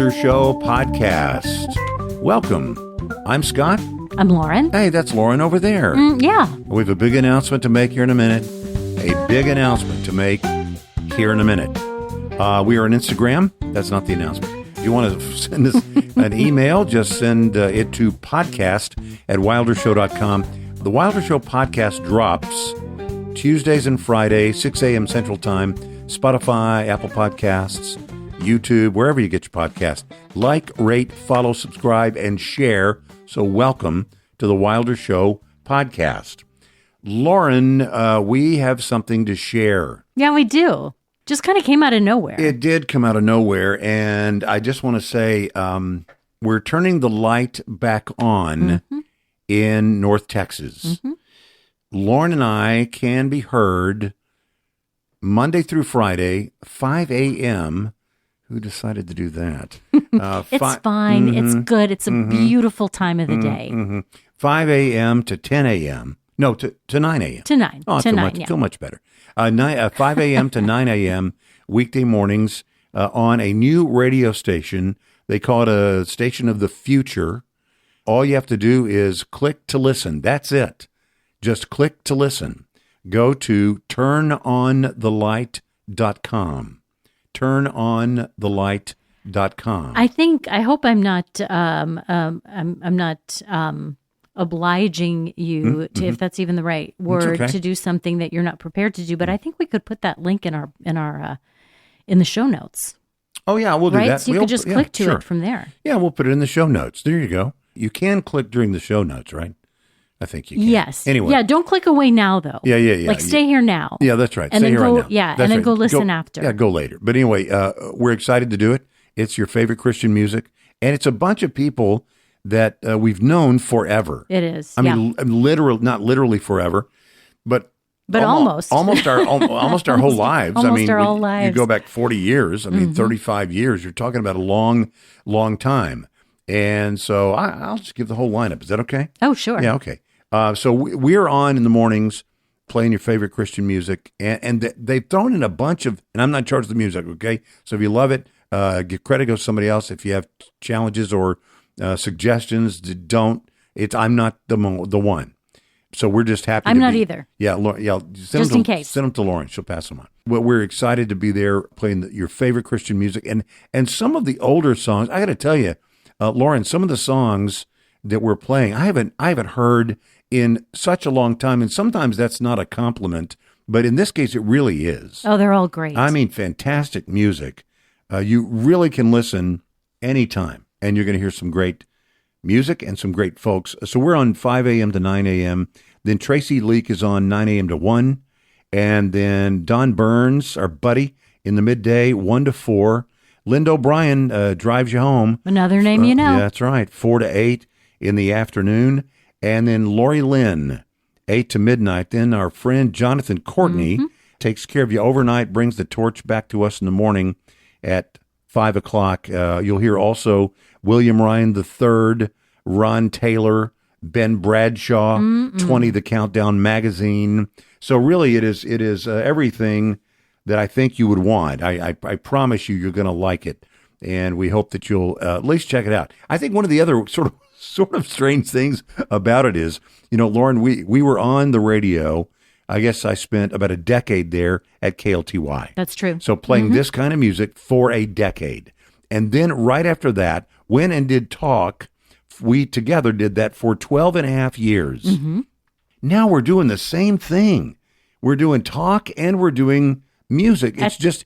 Wilder Show podcast. Welcome. I'm Scott. I'm Lauren. Hey, that's Lauren over there. Yeah. We have a big announcement to make here in a minute. A big announcement to make here in a minute. We are on Instagram. That's not the announcement. If you want to send us an email, just send it to podcast@wildershow.com. The Wilder Show podcast drops Tuesdays and Fridays, 6 a.m. Central Time, Spotify, Apple Podcasts, YouTube, wherever you get your podcast. Like, rate, follow, subscribe, and share. So welcome to the Wilder Show podcast. Lauren, we have something to share. Yeah, we do. Just kind of came out of nowhere. It did come out of nowhere, and I just want to say we're turning the light back on in North Texas. Lauren and I can be heard Monday through Friday, 5 a.m., Who decided to do that? It's fine. It's good. It's a beautiful time of the day. 5 a.m. to 10 a.m. No, to 9 a.m. To 9. Oh, to 9, feel much better. 5 a.m. to 9 a.m. weekday mornings on a new radio station. They call it a station of the future. All you have to do is click to listen. That's it. Just click to listen. Go to turnonthelight.com. turnonthelight.com. I hope I'm not I'm not obliging you to, if that's even the right word, to do something that you're not prepared to do, but I think we could put that link in the show notes. Oh yeah, we'll do that. So you could just click to it from there. Yeah, we'll put it in the show notes. There you go. You can click during the show notes, right? I think you can. Yes. Anyway. Yeah, don't click away now, though. Yeah. Like, stay here now. Yeah, that's right. And stay then here go, right now. yeah, That's and then right. go listen after. Yeah, go later. But anyway, we're excited to do it. It's your favorite Christian music, and it's a bunch of people that we've known forever. It is. I mean, not literally forever, but almost our whole lives. Almost our whole lives. You go back 40 years. I mean, 35 years. You're talking about a long, long time. And so I'll just give the whole lineup. Is that okay? Oh, sure. Yeah, okay. So we're on in the mornings playing your favorite Christian music, and they've thrown in a bunch of, and I'm not in charge of the music, okay? So if you love it, give credit to somebody else. If you have challenges or suggestions, don't. I'm not the one. So we're just happy. I'm not either. Yeah, just in case. Send them to Lauren. She'll pass them on. Well, we're excited to be there playing your favorite Christian music, and some of the older songs. I got to tell you, Lauren, some of the songs that we're playing, I haven't heard in such a long time, and sometimes that's not a compliment, but in this case, it really is. Oh, they're all great. I mean, fantastic music. You really can listen anytime, and you're going to hear some great music and some great folks. So we're on 5 a.m. to 9 a.m. Then Tracy Leak is on 9 a.m. to 1, and then Don Burns, our buddy, in the midday, 1 to 4. Linda O'Brien drives you home. Another name you know. Yeah, that's right. 4 to 8 in the afternoon. And then Lori Lynn, 8 to midnight. Then our friend Jonathan Courtney takes care of you overnight, brings the torch back to us in the morning at 5 o'clock. You'll hear also William Ryan III, Ron Taylor, Ben Bradshaw, 20 The Countdown Magazine. So really it is everything that I think you would want. I promise you're going to like it. And we hope that you'll at least check it out. I think one of the other sort of strange things about it is, Lauren, we were on the radio. I guess I spent about a decade there at KLTY. That's true. So playing this kind of music for a decade. And then right after that, went and did talk. We together did that for 12 and a half years. Now we're doing the same thing. We're doing talk and we're doing music. It's just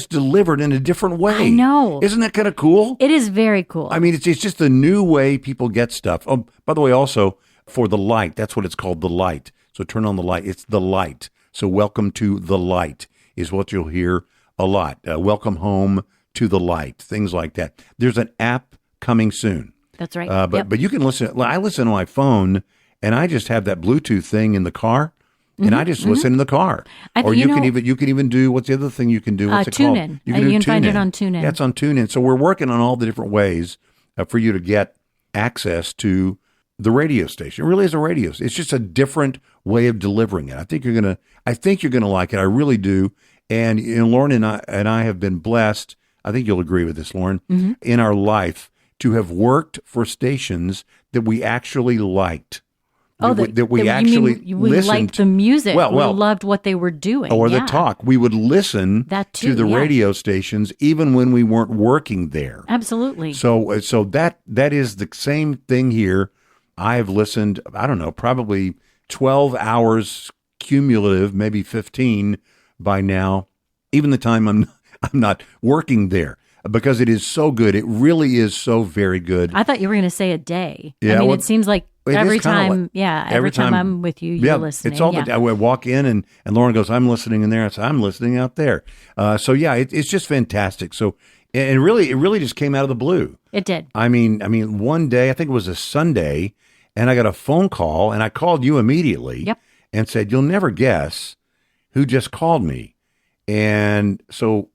delivered in a different way. I know. Isn't that kind of cool? It is very cool. I mean, it's just a new way people get stuff. Oh, by the way, also for the light, that's what it's called, the light. So turn on the light. It's the light. So welcome to the light is what you'll hear a lot. Welcome home to the light. Things like that. There's an app coming soon. That's right. But you can listen. I listen on my phone, and I just have that Bluetooth thing in the car. And I just listen in the car. Or you can even do, what's the other thing you can do? What's it called? TuneIn. You can find it on TuneIn. Yeah, it's on TuneIn. So we're working on all the different ways for you to get access to the radio station. It really is a radio. It's just a different way of delivering it. I think you're gonna like it. I really do. And Lauren and I have been blessed. I think you'll agree with this, Lauren, in our life to have worked for stations that we actually liked. That we actually listened. Liked the music. We loved what they were doing. Or the talk. We would listen to the radio stations even when we weren't working there. Absolutely. So that is the same thing here. I've listened, I don't know, probably 12 hours cumulative, maybe 15 by now, even the time I'm not working there. Because it is so good. It really is so very good. I thought you were going to say a day. Yeah, it seems like every time I'm with you, you're listening. It's all the time. I walk in and Lauren goes, I'm listening in there. I say, I'm listening out there. It's just fantastic. So, and really, it really just came out of the blue. It did. I mean, one day, I think it was a Sunday, and I got a phone call, and I called you immediately and said, you'll never guess who just called me. And so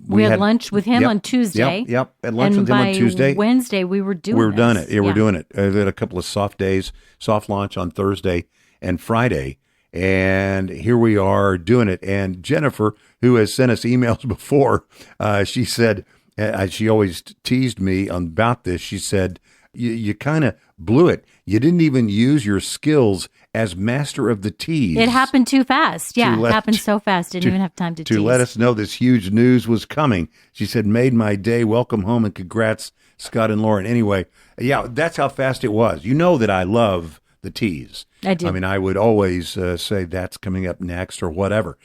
we had lunch with him on Tuesday. At lunch with him on Tuesday. Wednesday, we were doing it. Yeah, we're doing it. We had a couple of soft launch on Thursday and Friday. And here we are doing it. And Jennifer, who has sent us emails before, she said, she always teased me about this. She said, you kind of blew it. You didn't even use your skills as master of the tease. It happened too fast. Yeah, it happened so fast. Didn't even have time to tease. To let us know this huge news was coming. She said, made my day. Welcome home and congrats, Scott and Lauren. Anyway, that's how fast it was. You know that I love the tease. I do. I mean, I would always say that's coming up next or whatever.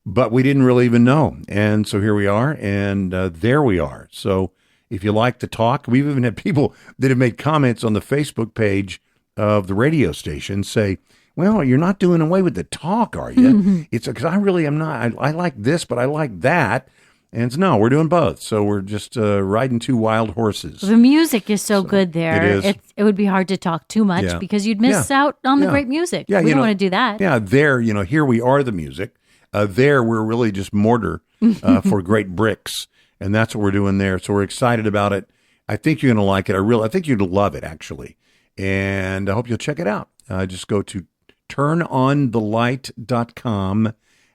But we didn't really even know. And so here we are, and there we are. So if you like to talk, we've even had people that have made comments on the Facebook page of the radio station say, well, you're not doing away with the talk, are you? It's because I really am not. I like this, but I like that. And it's, no, we're doing both. So we're just riding two wild horses. The music is so good there. It is. It would be hard to talk too much because you'd miss out on the great music. Yeah, we don't want to do that. Yeah, there, here we are, the music. There, we're really just mortar for great bricks. And that's what we're doing there. So we're excited about it. I think you're going to like it. I think you're going to love it, actually. And I hope you'll check it out. Just go to turnonthelight.com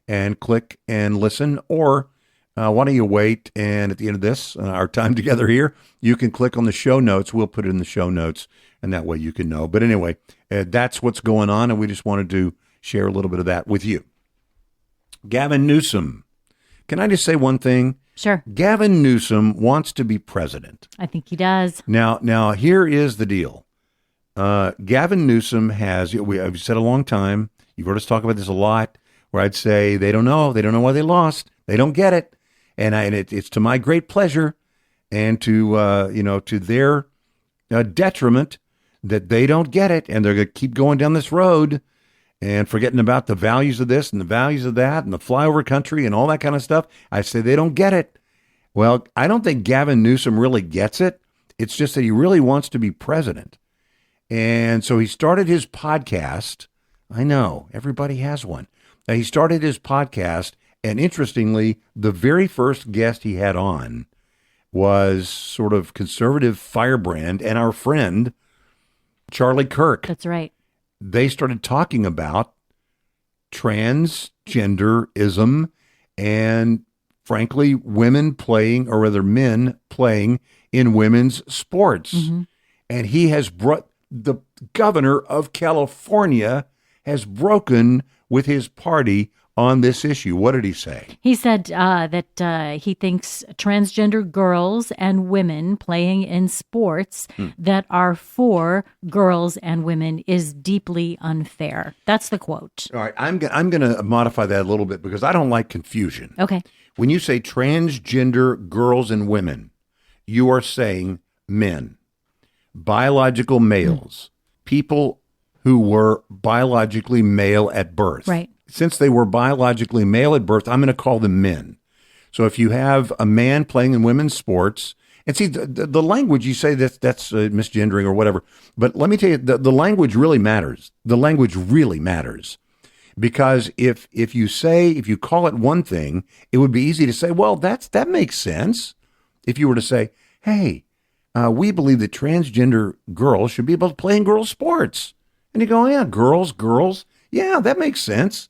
and click and listen. Or why don't you wait, and at the end of this, our time together here, you can click on the show notes. We'll put it in the show notes, and that way you can know. But anyway, that's what's going on, and we just wanted to share a little bit of that with you. Gavin Newsom. Can I just say one thing? Sure. Gavin Newsom wants to be president. I think he does. Now here is the deal. Gavin Newsom has, I've said a long time, you've heard us talk about this a lot, where I'd say they don't know why they lost. They don't get it. And it's to my great pleasure and to their detriment that they don't get it. And they're going to keep going down this road and forgetting about the values of this and the values of that and the flyover country and all that kind of stuff. I say they don't get it. Well, I don't think Gavin Newsom really gets it. It's just that he really wants to be president. And so he started his podcast. I know, everybody has one. He started his podcast, and interestingly, the very first guest he had on was sort of conservative firebrand and our friend, Charlie Kirk. That's right. They started talking about transgenderism and, frankly, men playing in women's sports. Mm-hmm. And he has the governor of California has broken with his party on this issue. What did he say? He said that he thinks transgender girls and women playing in sports that are for girls and is deeply unfair. That's the quote. All right, I'm going to modify that a little bit because I don't like confusion. Okay. When you say transgender girls and women, you are saying men, biological males, people who were biologically male at birth. Right. Since they were biologically male at birth, I'm going to call them men. So if you have a man playing in women's sports, and see, the language, you say that's misgendering or whatever, but let me tell you, the language really matters. The language really matters. Because if you call it one thing, it would be easy to say, well, that makes sense. If you were to say, hey, we believe that transgender girls should be able to play in girls' sports. And you go, yeah, girls. Yeah, that makes sense.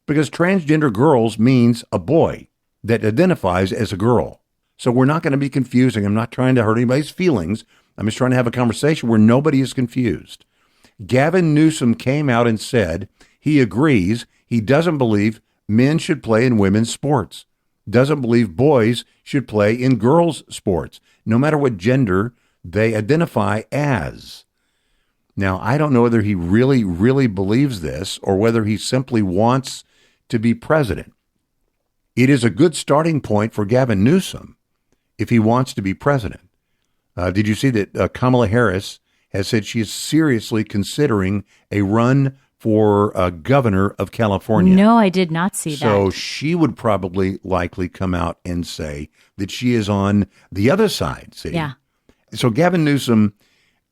Because transgender girls means a boy that identifies as a girl. So we're not going to be confusing. I'm not trying to hurt anybody's feelings. I'm just trying to have a conversation where nobody is confused. Gavin Newsom came out and said he agrees. He doesn't believe men should play in women's sports. Doesn't believe boys should play in girls' sports, no matter what gender they identify as. Now, I don't know whether he really, really believes this or whether he simply wants to be president. It is a good starting point for Gavin Newsom if he wants to be president. Did you see that Kamala Harris has said she is seriously considering a run for governor of California? No, I did not see that. So she would probably likely come out and say that she is on the other side. See? Yeah. So Gavin Newsom,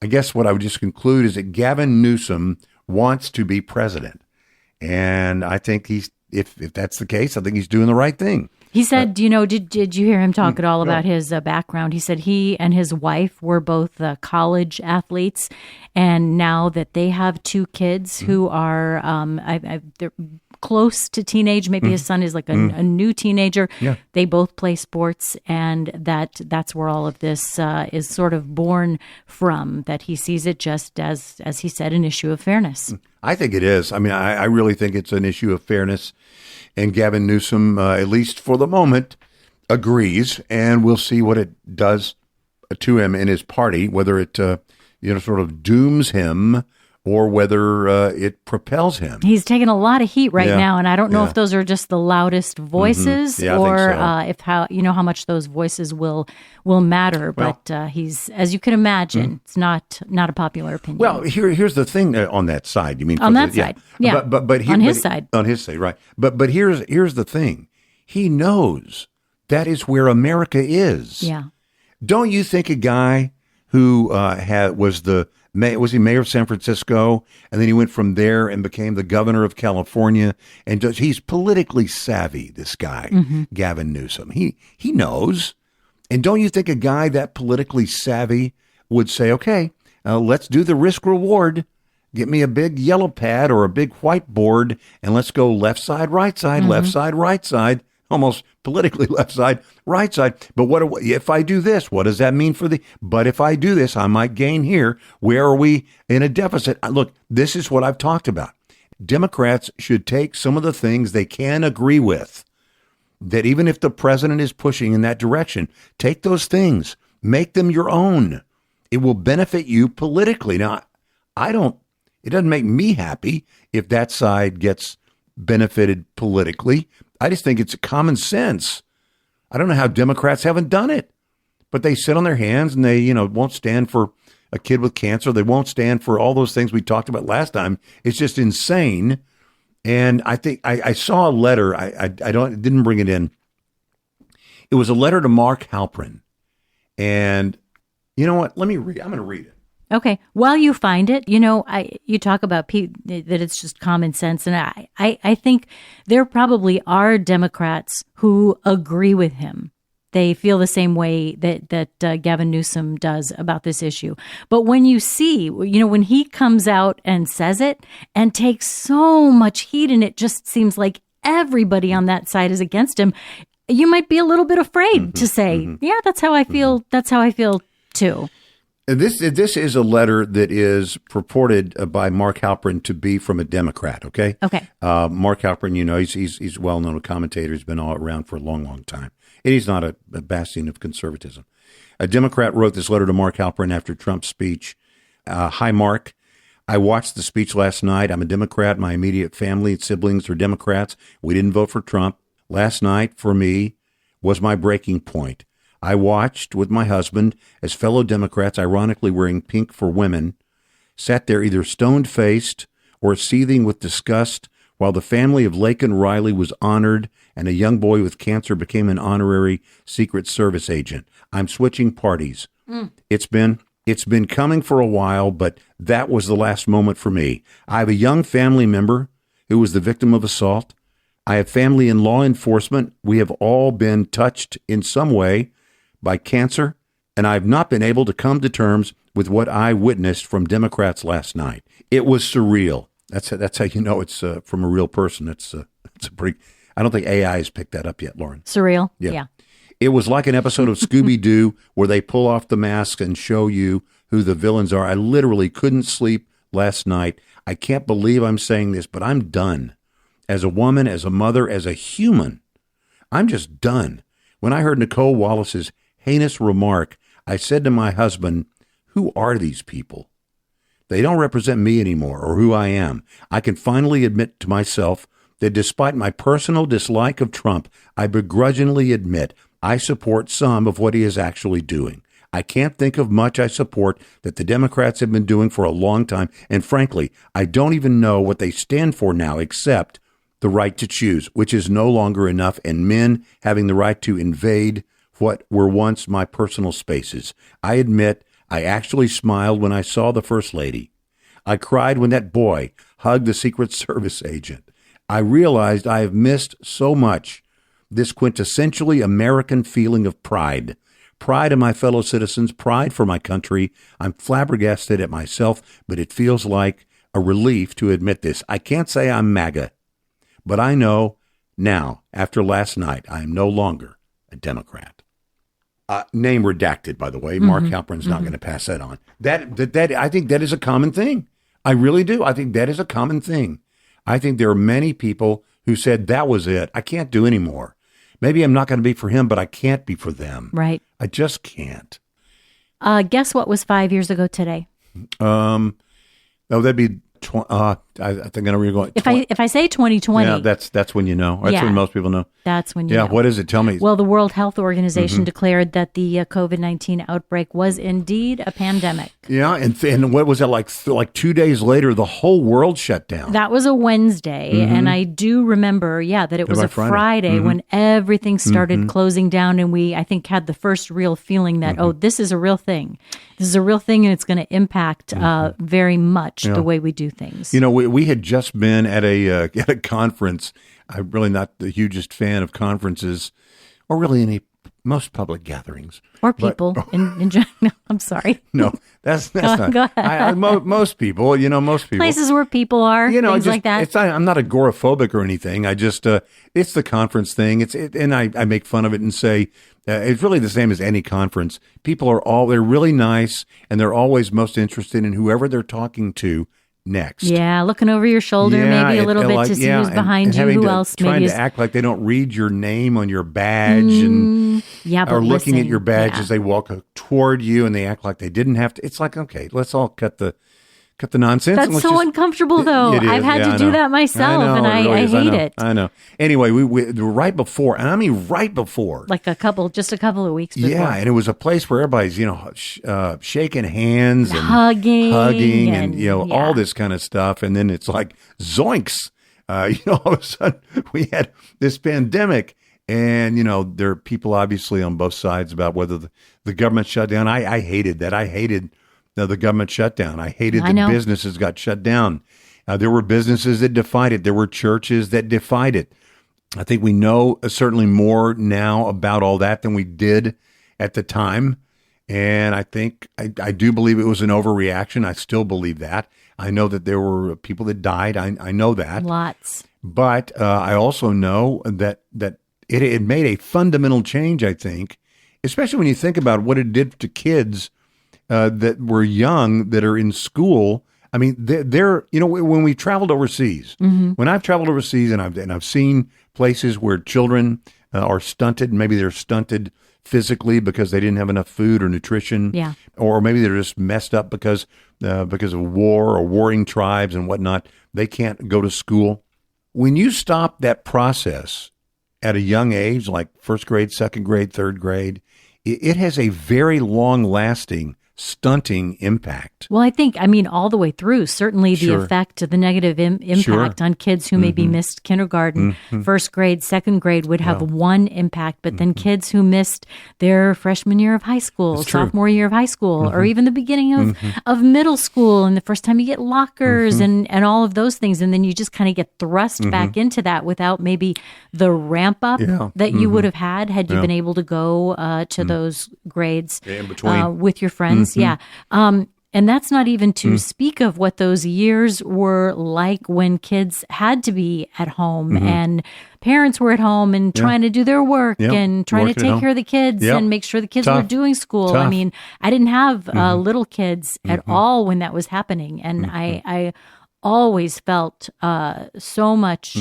I guess what I would just conclude is that Gavin Newsom wants to be president. And I think if that's the case, I think he's doing the right thing. He said, did you hear him talk at all about his background? He said he and his wife were both college athletes, and now that they have two kids who are they're close to teenage, maybe his son is like a new teenager. Yeah. They both play sports, and that's where all of this is sort of born from. That he sees it just as he said, an issue of fairness. I think it is. I mean, I really think it's an issue of fairness. And Gavin Newsom, at least for the moment, agrees, and we'll see what it does to him in his party, whether it sort of dooms him or whether it propels him. He's taking a lot of heat right now, and I don't know if those are just the loudest voices or if how much those voices will matter. Well, but he's, as you can imagine, it's not a popular opinion. Well, here's the thing on that side. You mean on that side? Yeah, but on his side, right? But here's the thing. He knows that is where America is. Yeah. Don't you think a guy who was he mayor of San Francisco, and then he went from there and became the governor of California, and he's politically savvy, this guy, Gavin Newsom. He knows. And don't you think a guy that politically savvy would say, okay, let's do the risk reward. Get me a big yellow pad or a big whiteboard, and let's go left side, right side, left side, right side. Almost politically left side, right side. But if I do this, what does that mean for but if I do this, I might gain here. Where are we in a deficit? Look, this is what I've talked about. Democrats should take some of the things they can agree with, that even if the president is pushing in that direction, take those things, make them your own. It will benefit you politically. Now, it doesn't make me happy if that side gets benefited politically. I just think it's common sense. I don't know how Democrats haven't done it, but they sit on their hands and they, won't stand for a kid with cancer. They won't stand for all those things we talked about last time. It's just insane. And I think I saw a letter. I didn't bring it in. It was a letter to Mark Halperin. And you know what? Let me read. I'm going to read it. Okay. While you find it, you talk about that it's just common sense. And I think there probably are Democrats who agree with him. They feel the same way that Gavin Newsom does about this issue. But when you see, when he comes out and says it and takes so much heat, and it just seems like everybody on that side is against him, you might be a little bit afraid to say, yeah, that's how I feel. That's how I feel too. This is a letter that is purported by Mark Halperin to be from a Democrat, okay? Okay. Mark Halperin, he's well-known a commentator. He's been all around for a long, long time. And he's not a bastion of conservatism. A Democrat wrote this letter to Mark Halperin after Trump's speech. Hi, Mark. I watched the speech last night. I'm a Democrat. My immediate family and siblings are Democrats. We didn't vote for Trump. Last night, for me, was my breaking point. I watched with my husband as fellow Democrats, ironically wearing pink for women, sat there either stone-faced or seething with disgust while the family of Laken Riley was honored and a young boy with cancer became an honorary Secret Service agent. I'm switching parties. It's been coming for a while, but that was the last moment for me. I have a young family member who was the victim of assault. I have family in law enforcement. We have all been touched in some way by cancer, and I have not been able to come to terms with what I witnessed from Democrats last night. It was surreal. That's how you know it's from a real person. It's a pretty. I don't think AI has picked that up yet, Lauren. Surreal. Yeah. It was like an episode of Scooby-Doo where they pull off the masks and show you who the villains are. I literally couldn't sleep last night. I can't believe I'm saying this, but I'm done. As a woman, as a mother, as a human, I'm just done. When I heard Nicole Wallace's heinous remark, I said to my husband, who are these people? They don't represent me anymore or who I am. I can finally admit to myself that despite my personal dislike of Trump, I begrudgingly admit I support some of what he is actually doing. I can't think of much I support that the Democrats have been doing for a long time, and frankly, I don't even know what they stand for now except the right to choose, which is no longer enough, and men having the right to invade what were once my personal spaces. I admit I actually smiled when I saw the First Lady. I cried when that boy hugged the Secret Service agent. I realized I have missed so much, this quintessentially American feeling of pride. Pride in my fellow citizens, pride for my country. I'm flabbergasted at myself, but it feels like a relief to admit this. I can't say I'm MAGA, but I know now, after last night, I am no longer a Democrat. Name redacted, by the way. Mark Halperin's not going to pass that on. That I think that is a common thing. I really do. I think that is a common thing. I think there are many people who said that was it. I can't do anymore. Maybe I'm not going to be for him, but I can't be for them. Right. I just can't. Guess what was 5 years ago today? That'd be. I think I know where you're going. If I say 2020, yeah, that's when you know. That's when most people know. That's when you know. Yeah, what is it? Tell me. Well, the World Health Organization declared that the COVID-19 outbreak was indeed a pandemic. Yeah, and what was it like 2 days later? The whole world shut down. That was a Wednesday, and I do remember, that it was a Friday when everything started closing down, and I think had the first real feeling that this is a real thing. This is a real thing, and it's going to impact very much the way we do things. You know, we had just been at a conference. I'm really not the hugest fan of conferences, or really most public gatherings, or people in general. No, I'm sorry. No, that's not. Go ahead. Most people, most people, places where people are, things like that. I'm not agoraphobic or anything. I just it's the conference thing. And I make fun of it and say it's really the same as any conference. People they're really nice, and they're always most interested in whoever they're talking to next. Yeah, looking over your shoulder maybe a little bit to see who's behind you, who else trying to act like they don't read your name on your badge or looking at your badge as they walk toward you, and they act like they didn't have to. It's like, okay, let's all cut the nonsense. That's so uncomfortable, though. I've had to do that myself, and I hate it. I know. Anyway, we right before, and I mean right before, like just a couple of weeks before. Yeah, and it was a place where everybody's shaking hands and hugging and all this kind of stuff, and then it's like zoinks. All of a sudden we had this pandemic. And, there are people obviously on both sides about whether the government shut down. I hated that. I hated the government shutdown. I hated that businesses got shut down. There were businesses that defied it. There were churches that defied it. I think we know certainly more now about all that than we did at the time. And I think I do believe it was an overreaction. I still believe that. I know that there were people that died. I know that. Lots. But I also know that it made a fundamental change, I think, especially when you think about what it did to kids that were young, that are in school. I mean, they're when we traveled overseas, when I've traveled overseas and I've seen places where children are stunted, maybe they're stunted physically because they didn't have enough food or nutrition, or maybe they're just messed up because of war or warring tribes and whatnot. They can't go to school. When you stop that process at a young age, like first grade, second grade, third grade, it has a very long-lasting stunting impact. Well, I think, all the way through, certainly the effect of the negative impact on kids who maybe missed kindergarten, first grade, second grade would have one impact, but then kids who missed their freshman year of high school, sophomore year of high school, or even the beginning of middle school, and the first time you get lockers and all of those things, and then you just kind of get thrust back into that without maybe the ramp up that you would have had you been able to go to those grades in between with your friends. Yeah. And And that's not even to speak of what those years were like when kids had to be at home and parents were at home and trying to do their work and trying to take care of the kids and make sure the kids were doing school. Tough. I mean, I didn't have little kids at all when that was happening. And I always felt so much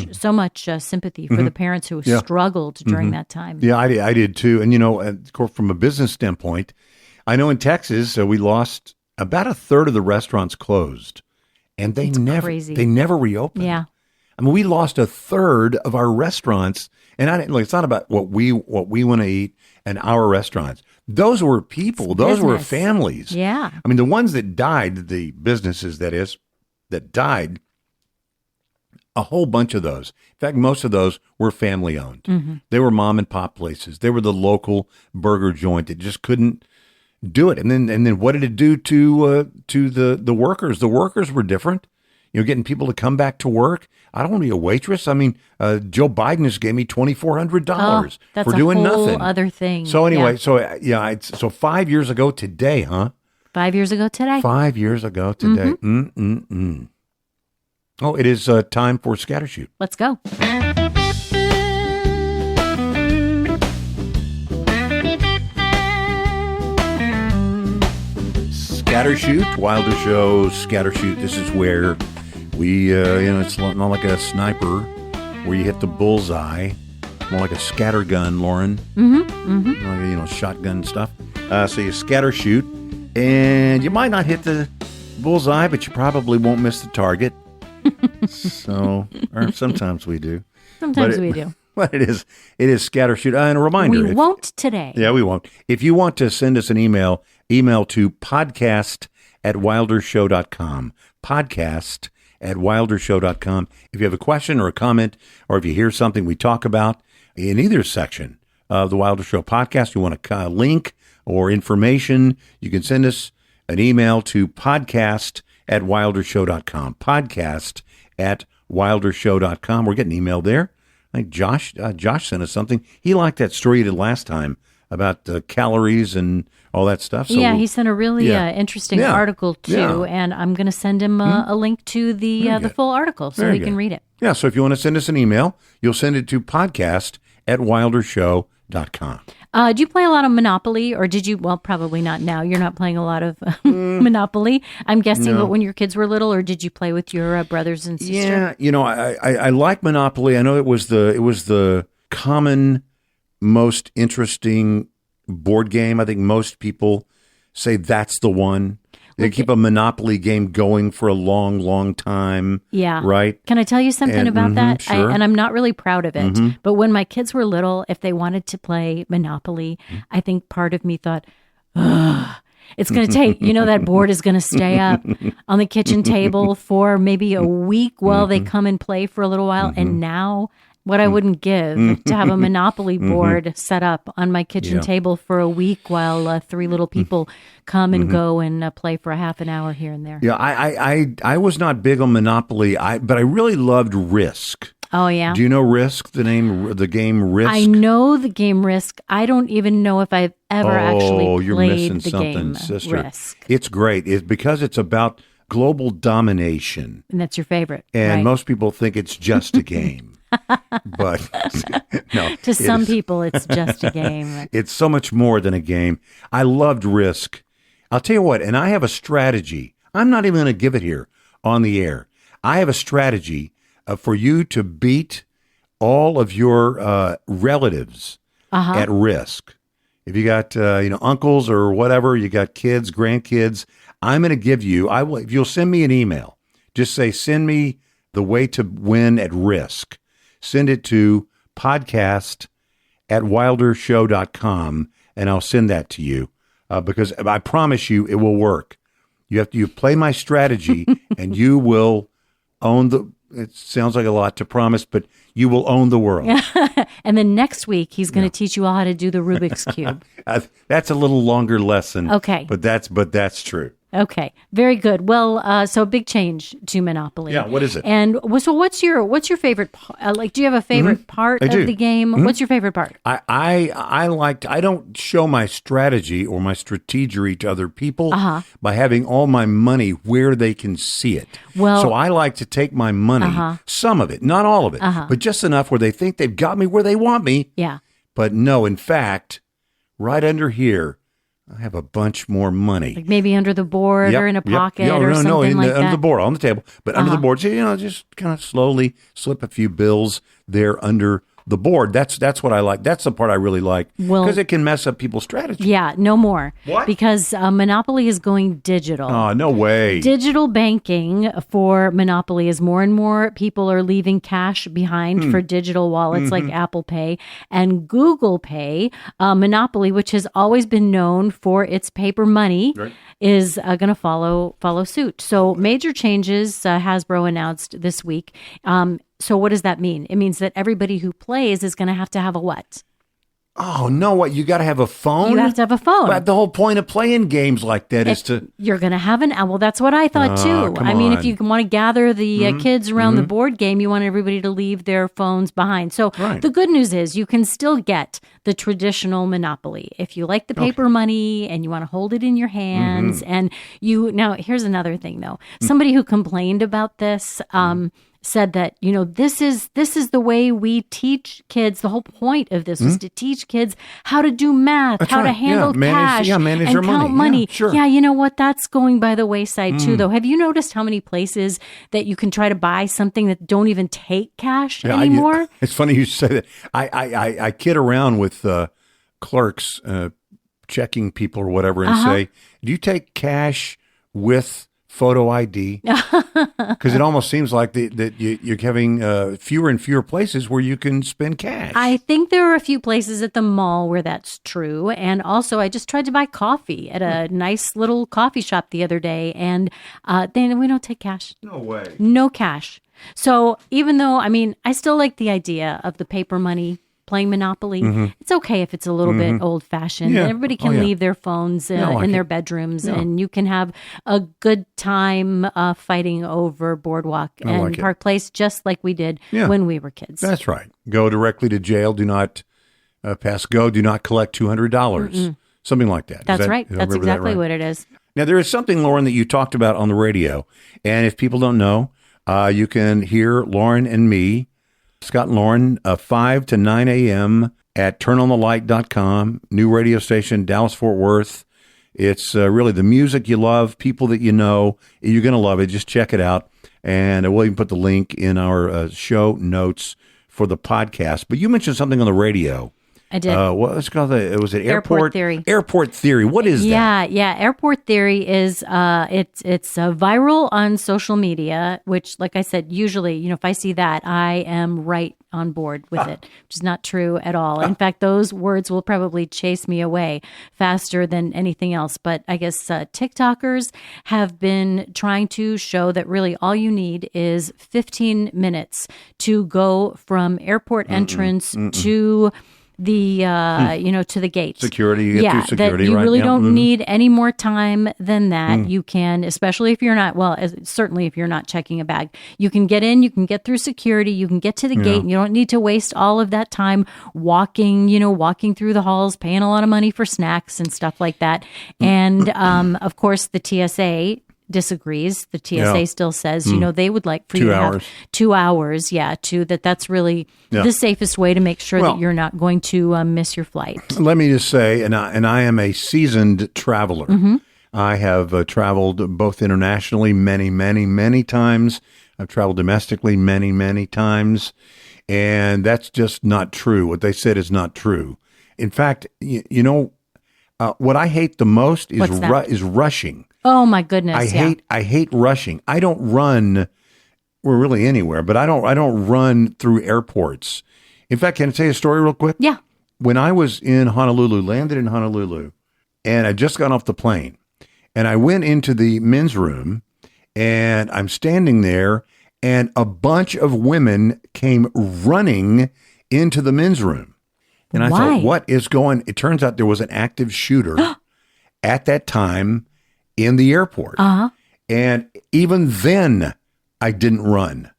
sympathy for the parents who struggled during that time. Yeah, I did too. And, of course, from a business standpoint, I know in Texas, we lost about a third of the restaurants closed, and they never reopened. Yeah. I mean, we lost a third of our restaurants, and it's not about what we want to eat and our restaurants. Those were people. Those were families. Yeah. I mean, the ones that died, the businesses that died, a whole bunch of those. In fact, most of those were family owned. They were mom and pop places. They were the local burger joint that just couldn't do it. And then what did it do to the workers? The workers were different. Getting people to come back to work. I don't want to be a waitress. I mean, Joe Biden just gave me $2,400 for doing nothing. That's a whole other thing. So anyway, so 5 years ago today, huh? 5 years ago today. 5 years ago today. Oh, it is time for Scattershoot. Let's go. Scattershoot, Wilder Show, Scattershoot. This is where we, it's not like a sniper where you hit the bullseye. More like a scatter gun, Lauren. Like, shotgun stuff. So you scattershoot, and you might not hit the bullseye, but you probably won't miss the target. Or sometimes we do. Sometimes we do. But it is Scattershoot. And a reminder. We won't today. Yeah, we won't. If you want to send us an email to podcast@wildershow.com. Podcast@wildershow.com. If you have a question or a comment, or if you hear something we talk about in either section of the Wilder Show podcast, you want a link or information, you can send us an email to podcast@wildershow.com. Podcast@wildershow.com. We're getting email there. I think Josh sent us something. He liked that story you did last time about calories and all that stuff. So he sent a really interesting article too, and I'm going to send him a link to the full article so he can read it. Yeah, so if you want to send us an email, you'll send it to podcast@wildershow.com. Do you play a lot of Monopoly, or did you? Well, probably not now. You're not playing a lot of Monopoly, I'm guessing. No. But when your kids were little, or did you play with your brothers and sisters? Yeah, I like Monopoly. I know it was the common, most interesting board game. I think most people say that's the one. They keep a Monopoly game going for a long, long time. Yeah. Right? Can I tell you something about that? Sure. And I'm not really proud of it. But when my kids were little, if they wanted to play Monopoly, I think part of me thought, it's going to take, that board is going to stay up on the kitchen table for maybe a week while they come and play for a little while. And now what I wouldn't give to have a Monopoly board set up on my kitchen table for a week while three little people come and go and play for a half an hour here and there. Yeah, I was not big on Monopoly, but I really loved Risk. Oh, yeah. Do you know Risk, the game Risk? I know the game Risk. I don't even know if I've ever actually you're played missing the something, game sister. Risk. It's great. It's because it's about global domination. And that's your favorite, And right? most people think it's just a game. But no. To some people, it's just a game. It's so much more than a game. I loved Risk. I'll tell you what, and I have a strategy. I'm not even going to give it here on the air. I have a strategy for you to beat all of your relatives at Risk. If you got uncles or whatever, you got kids, grandkids, I'm going to give you. If you'll send me an email, just say send me the way to win at Risk. Send it to podcast@wildershow.com, and I'll send that to you because I promise you it will work. You play my strategy, and you will own the. It sounds like a lot to promise, but you will own the world. And then next week, he's going to teach you all how to do the Rubik's Cube. That's a little longer lesson. Okay, but that's true. Okay, very good. Well, so a big change to Monopoly. Yeah, what is it? And so, what's your favorite? Do you have a favorite part of the game? What's your favorite part? I don't show my strategy or my strategery to other people by having all my money where they can see it. Well, so I like to take my money, some of it, not all of it, but just enough where they think they've got me where they want me. Yeah. But no, in fact, right under here, I have a bunch more money. Like maybe under the board or in a pocket or something like that? Under the board, on the table. But under the board, so, just kind of slowly slip a few bills there under the board. That's what I like. That's the part I really like because it can mess up people's strategy. Yeah, no more. What? Because Monopoly is going digital. Oh, no way. Digital banking for Monopoly as more and more people are leaving cash behind for digital wallets like Apple Pay and Google Pay. Monopoly, which has always been known for its paper money, is going to follow suit. So major changes Hasbro announced this week. So what does that mean? It means that everybody who plays is going to have a what? Oh, no, what? You got to have a phone? You have to have a phone. But the whole point of playing games like that is to... You're going to have well, that's what I thought too. I mean, if you want to gather the kids around the board game, you want everybody to leave their phones behind. So the good news is you can still get the traditional Monopoly. If you like the paper money and you want to hold it in your hands and now here's another thing though. Somebody who complained about this, said that, this is the way we teach kids. The whole point of this was to teach kids how to do math, how to handle cash, manage and your count money. Yeah, sure. Yeah, you know what? That's going by the wayside too, though. Have you noticed how many places that you can try to buy something that don't even take cash anymore? It's funny you say that. I kid around with clerks checking people or whatever and say, do you take cash with photo ID? Because it almost seems like that you're having fewer and fewer places where you can spend cash. I think there are a few places at the mall where that's true. And also, I just tried to buy coffee at a nice little coffee shop the other day, and then we don't take cash. No way. No cash. So even though, I still like the idea of the paper money playing Monopoly. It's okay if it's a little bit old-fashioned. Yeah. Everybody can leave their phones in their bedrooms, and you can have a good time fighting over Boardwalk and Park Place, just like we did when we were kids. That's right. Go directly to jail. Do not pass go. Do not collect $200. Something like that. That's right. That's exactly what it is. Now, there is something, Lauren, that you talked about on the radio. And if people don't know, you can hear Lauren and me, Scott and Lauren, 5 to 9 a.m. at turnonthelight.com, new radio station, Dallas-Fort Worth. It's really the music you love, people that you know. You're going to love it. Just check it out. And we'll even put the link in our show notes for the podcast. But you mentioned something on the radio. I did. What was it called? Was it Airport Theory? Airport Theory. What is that? Yeah. Airport Theory is it's viral on social media, which, like I said, usually, if I see that, I am right on board with it, which is not true at all. In fact, those words will probably chase me away faster than anything else. But I guess TikTokers have been trying to show that really all you need is 15 minutes to go from airport entrance to the to the gate security. You get through security, that you right? really don't need any more time than that. You can, especially if you're not, certainly if you're not checking a bag, you can get in, you can get through security, you can get to the gate, and you don't need to waste all of that time walking through the halls, paying a lot of money for snacks and stuff like that. And of course, the TSA disagrees. The TSA still says, they would like for you to have 2 hours. That's really the safest way to make sure that you're not going to miss your flight. Let me just say, and I am a seasoned traveler. I have traveled both internationally many, many, many times. I've traveled domestically many, many times. And that's just not true. What they said is not true. In fact, what I hate the most is rushing. Oh my goodness! I hate rushing. I don't run, really anywhere, but I don't run through airports. In fact, can I tell you a story real quick? Yeah. When I was in Honolulu, landed in Honolulu, and I just got off the plane, and I went into the men's room, and I'm standing there, and a bunch of women came running into the men's room, and I thought, what is going? It turns out there was an active shooter at that time. in the airport. Uh-huh. And even then, I didn't run.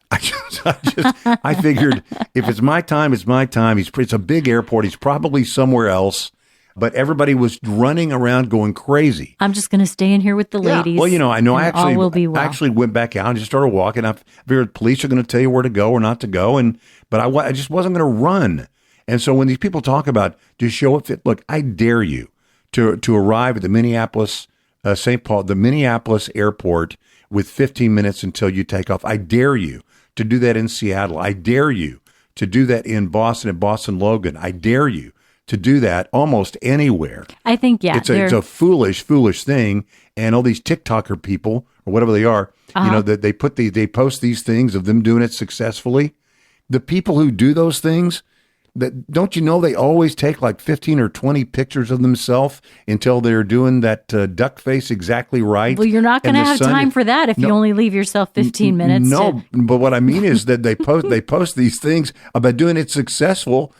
I figured if it's my time, it's my time. It's a big airport. He's probably somewhere else. But everybody was running around going crazy. I'm just going to stay in here with the ladies. Yeah. Well, I know. I well. actually went back out and just started walking. I figured police are going to tell you where to go or not to go. But I just wasn't going to run. And so when these people talk about just show up fit, look, I dare you to arrive at the Minneapolis, St. Paul, the Minneapolis airport with 15 minutes until you take off. I dare you to do that in Seattle. I dare you to do that in Boston, at Boston Logan. I dare you to do that almost anywhere. I think, it's a foolish thing. And all these TikToker people or whatever they are, that they post these things of them doing it successfully. The people who do those things, don't you know they always take like 15 or 20 pictures of themselves until they're doing that duck face exactly right? Well, you're not going to have time for that if you only leave yourself 15 minutes. No, but what I mean is that they post these things about doing it successfully.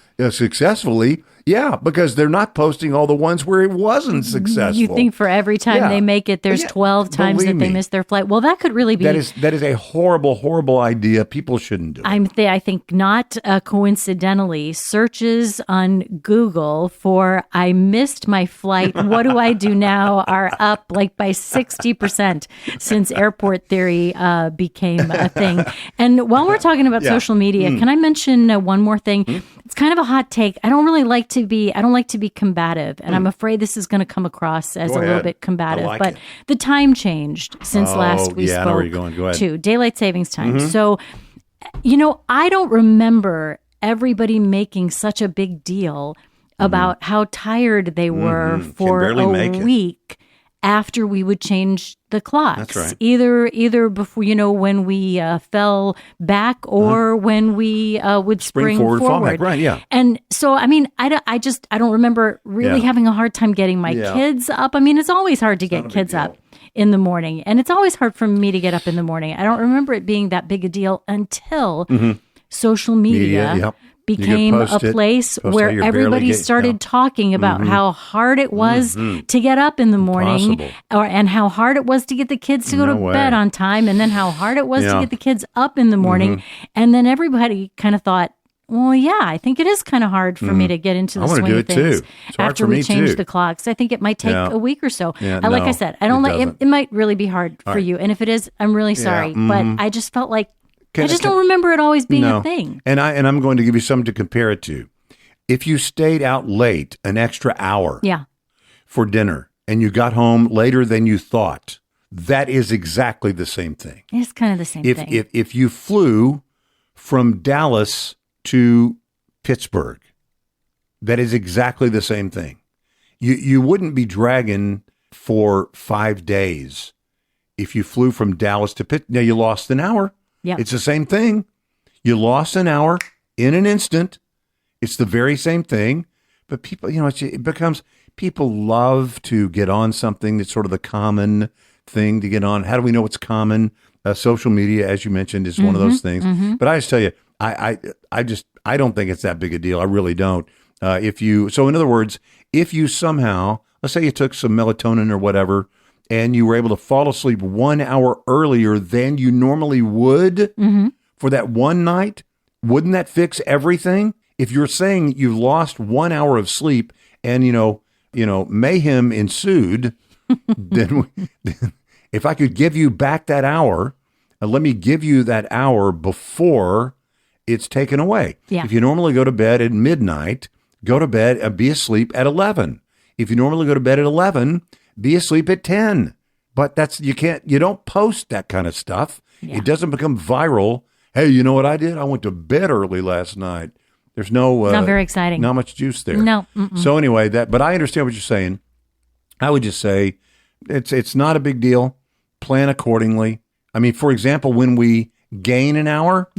Yeah, because they're not posting all the ones where it wasn't successful. You think for every time they make it, there's 12 times that they miss their flight. Well, that could really be. That is a horrible idea. People shouldn't do it. I think not coincidentally, searches on Google for "I missed my flight. What do I do now?" are up like by 60% since airport theory became a thing. And while we're talking about social media, can I mention one more thing? It's kind of a hot take. I don't like to be combative, and I'm afraid this is going to come across as a little bit combative. But the time changed since last we spoke. I know where you're going. Go ahead. To daylight savings time. So, I don't remember everybody making such a big deal about how tired they were for a week after we would change the clocks. That's right. Either before, when we fell back or when we would spring forward. Fall back. Right, yeah. And so, I don't remember really having a hard time getting my kids up. It's always hard to get kids up in the morning. And it's always hard for me to get up in the morning. I don't remember it being that big a deal until social media became a place where everybody started talking about how hard it was to get up in the morning, and how hard it was to get the kids to go to bed on time, and then how hard it was to get the kids up in the morning. And then everybody kind of thought, well, I think it is kind of hard for me to get into the swing of things after we change the clocks. I think it might take a week or so. Like I said, I don't it might really be hard for you. And if it is, I'm really sorry. But I just felt like I don't remember it always being a thing. And I'm going to give you something to compare it to. If you stayed out late an extra hour for dinner and you got home later than you thought, that is exactly the same thing. It's kind of the same thing. If you flew from Dallas to Pittsburgh, that is exactly the same thing. You wouldn't be dragging for 5 days if you flew from Dallas to Pittsburgh. Now, you lost an hour. Yep. It's the same thing. You lost an hour in an instant. It's the very same thing. But people, it becomes, people love to get on something that's sort of the common thing to get on. How do we know it's common? Social media, as you mentioned, is one of those things. But I just tell you, I don't think it's that big a deal. I really don't. So in other words, if you somehow, let's say you took some melatonin or whatever, and you were able to fall asleep 1 hour earlier than you normally would for that one night, wouldn't that fix everything? If you're saying you've lost 1 hour of sleep and, mayhem ensued, then if I could give you back that hour, let me give you that hour before it's taken away. Yeah. If you normally go to bed at midnight, go to bed and be asleep at 11. If you normally go to bed at 11, be asleep at 10. But you don't post that kind of stuff. Yeah. It doesn't become viral. Hey, you know what I did? I went to bed early last night. There's no, not very exciting. Not much juice there. No. So anyway, but I understand what you're saying. I would just say it's not a big deal. Plan accordingly. For example, when we gain an hour,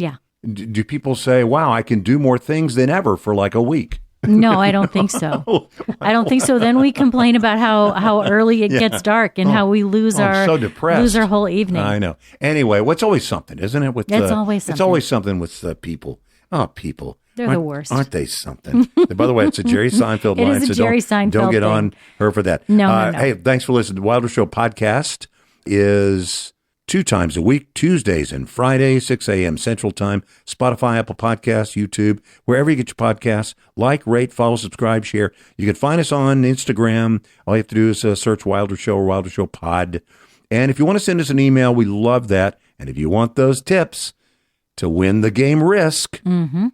do people say, wow, I can do more things than ever for like a week? No, I don't think so. I don't think so. Then we complain about how early it gets dark and how we lose I'm so depressed. Lose our whole evening. I know. Anyway, what's always something, isn't it? It's always something. It's always something with people. Oh, people. They're the worst. Aren't they something? By the way, it's a Jerry Seinfeld line. It is a Jerry Seinfeld Don't get thing. on her for that. No. Hey, thanks for listening. The Wilder Show podcast is 2 times a week, Tuesdays and Fridays, 6 a.m. Central Time, Spotify, Apple Podcasts, YouTube, wherever you get your podcasts. Like, rate, follow, subscribe, share. You can find us on Instagram. All you have to do is search Wilder Show or Wilder Show Pod. And if you want to send us an email, we love that. And if you want those tips to win the game Risk,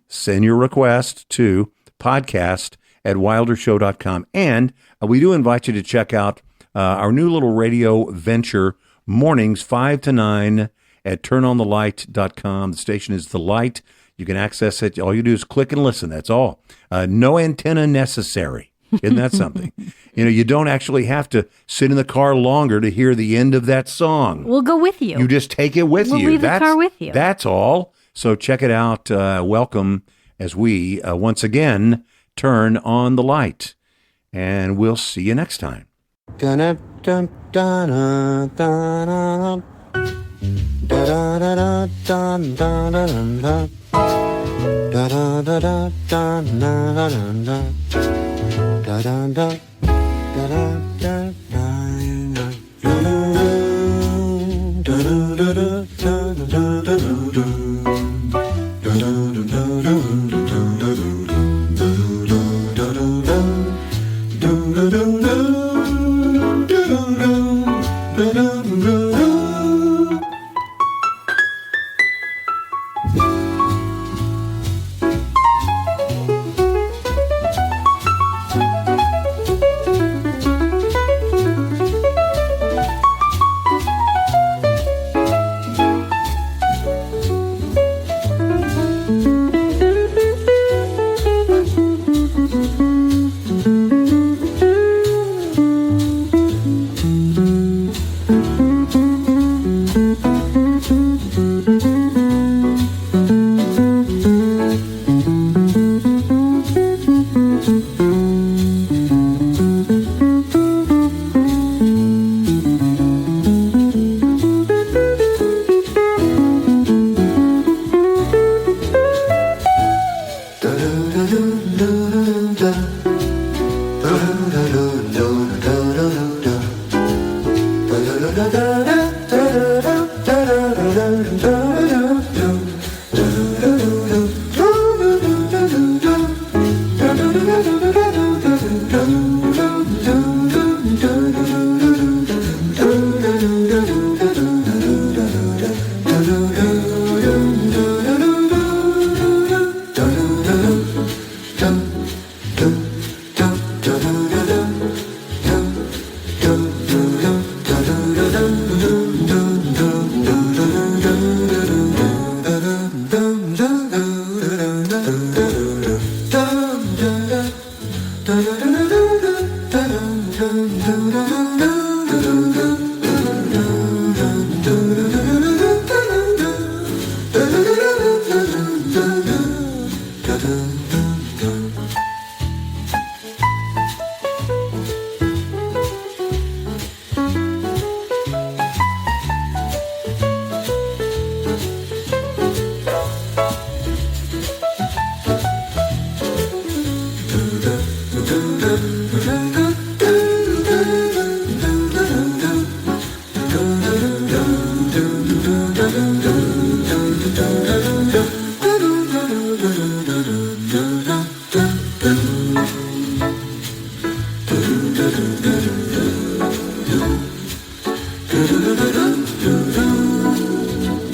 send your request to podcast@wildershow.com. And we do invite you to check out our new little radio venture, mornings 5 to 9 at turnonthelight.com. The station is The Light. You can access it. All you do is click and listen. That's all. No antenna necessary. Isn't that something? You don't actually have to sit in the car longer to hear the end of that song. We'll go with you. You just take it with you. We'll leave the car with you. That's all. So check it out. Welcome as we once again turn on the light. And we'll see you next time.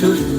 Do